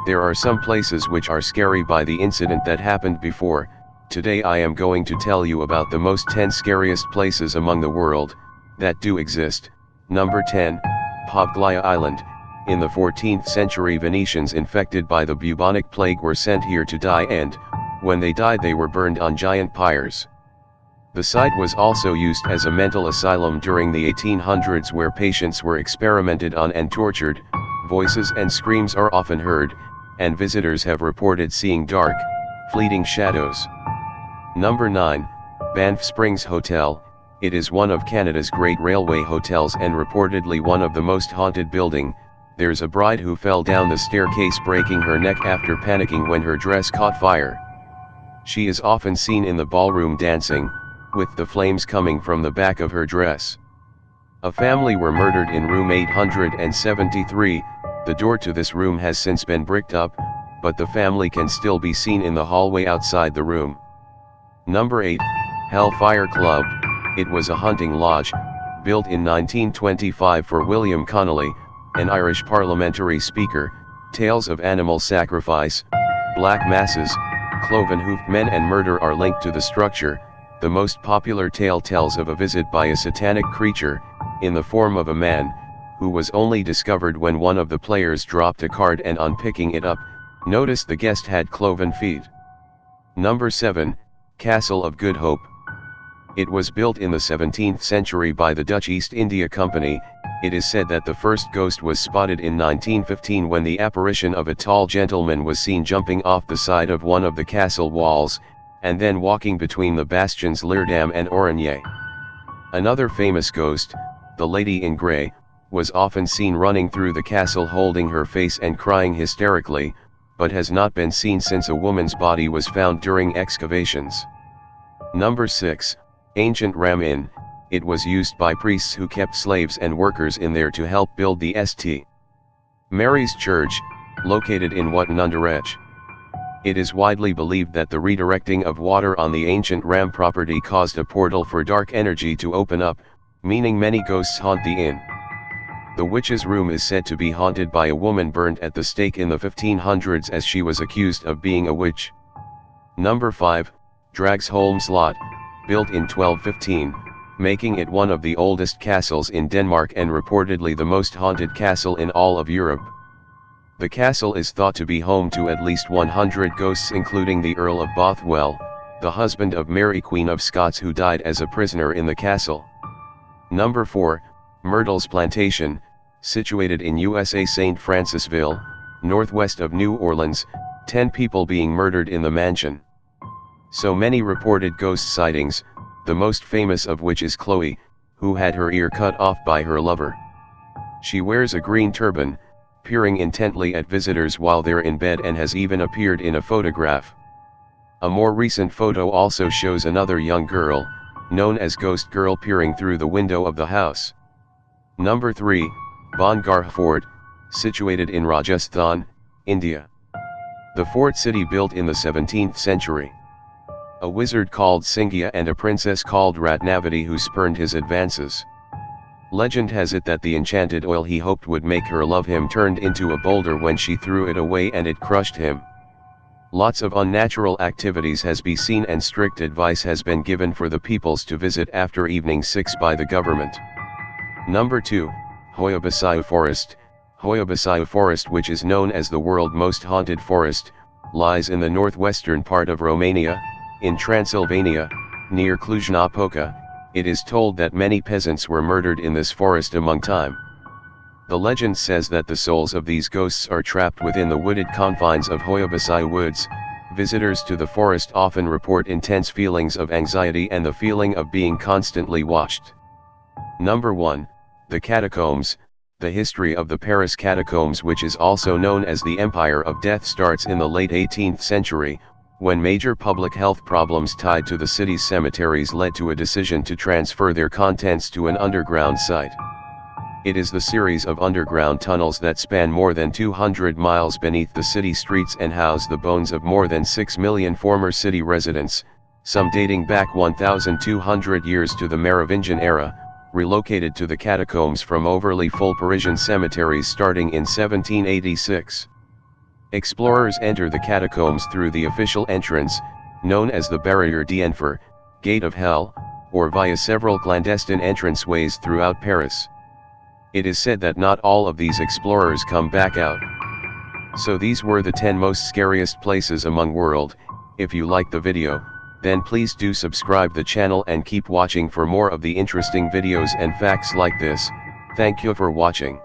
There are some places which are scary by the incident that happened before. Today I am going to tell you about the most 10 scariest places among the world, that do exist. Number 10, Poveglia Island. In the 14th century, Venetians infected by the bubonic plague were sent here to die, and, when they died, they were burned on giant pyres. The site was also used as a mental asylum during the 1800s, where patients were experimented on and tortured. Voices and screams are often heard, and visitors have reported seeing dark, fleeting shadows. Number 9, Banff Springs Hotel. It is one of Canada's great railway hotels and reportedly one of the most haunted building. There's a bride who fell down the staircase, breaking her neck after panicking when her dress caught fire. She is often seen in the ballroom dancing, with the flames coming from the back of her dress. A family were murdered in room 873. The door to this room has since been bricked up, but the family can still be seen in the hallway outside the room. Number 8, Hellfire Club. It was a hunting lodge, built in 1925 for William Connolly, an Irish parliamentary speaker. Tales of animal sacrifice, black masses, cloven-hoofed men and murder are linked to the structure. The most popular tale tells of a visit by a satanic creature, in the form of a man, who was only discovered when one of the players dropped a card and on picking it up, noticed the guest had cloven feet. Number 7, Castle of Good Hope. It was built in the 17th century by the Dutch East India Company. It is said that the first ghost was spotted in 1915 when the apparition of a tall gentleman was seen jumping off the side of one of the castle walls, and then walking between the bastions Leerdam and Oranje. Another famous ghost, the Lady in Grey, was often seen running through the castle holding her face and crying hysterically, but has not been seen since a woman's body was found during excavations. Number 6, Ancient Ram Inn. It was used by priests who kept slaves and workers in there to help build the St. Mary's Church, located in Watton-under-Edge. It is widely believed that the redirecting of water on the ancient Ram property caused a portal for dark energy to open up, meaning many ghosts haunt the inn. The witch's room is said to be haunted by a woman burnt at the stake in the 1500s as she was accused of being a witch. Number 5, Dragsholm Slot, built in 1215, making it one of the oldest castles in Denmark and reportedly the most haunted castle in all of Europe. The castle is thought to be home to at least 100 ghosts, including the Earl of Bothwell, the husband of Mary Queen of Scots, who died as a prisoner in the castle. Number 4, Myrtles Plantation, situated in USA St. Francisville, northwest of New Orleans, 10 people being murdered in the mansion. So many reported ghost sightings, the most famous of which is Chloe, who had her ear cut off by her lover. She wears a green turban, peering intently at visitors while they're in bed, and has even appeared in a photograph. A more recent photo also shows another young girl, known as Ghost Girl, peering through the window of the house. Number 3, Bhan Garh Fort, situated in Rajasthan, India. The fort city built in the 17th century. A wizard called Singha and a princess called Ratnavati who spurned his advances. Legend has it that the enchanted oil he hoped would make her love him turned into a boulder when she threw it away and it crushed him. Lots of unnatural activities has been seen and strict advice has been given for the peoples to visit after evening 6 by the government. Number 2, Hoia Baciu Forest. Hoia Baciu Forest, which is known as the world's most haunted forest, lies in the northwestern part of Romania, in Transylvania, near Cluj-Napoca. It is told that many peasants were murdered in this forest among time. The legend says that the souls of these ghosts are trapped within the wooded confines of Hoia Baciu woods. Visitors to the forest often report intense feelings of anxiety and the feeling of being constantly watched. Number 1, the catacombs. The history of the Paris catacombs, which is also known as the Empire of Death, starts in the late 18th century, when major public health problems tied to the city's cemeteries led to a decision to transfer their contents to an underground site. It is the series of underground tunnels that span more than 200 miles beneath the city streets and house the bones of more than 6 million former city residents, some dating back 1,200 years to the Merovingian era, relocated to the catacombs from overly full Parisian cemeteries starting in 1786. Explorers enter the catacombs through the official entrance, known as the Barrière d'Enfer, Gate of Hell, or via several clandestine entranceways throughout Paris. It is said that not all of these explorers come back out. So these were the 10 most scariest places among world. If you like the video, then please do subscribe the channel and keep watching for more of the interesting videos and facts like this. Thank you for watching.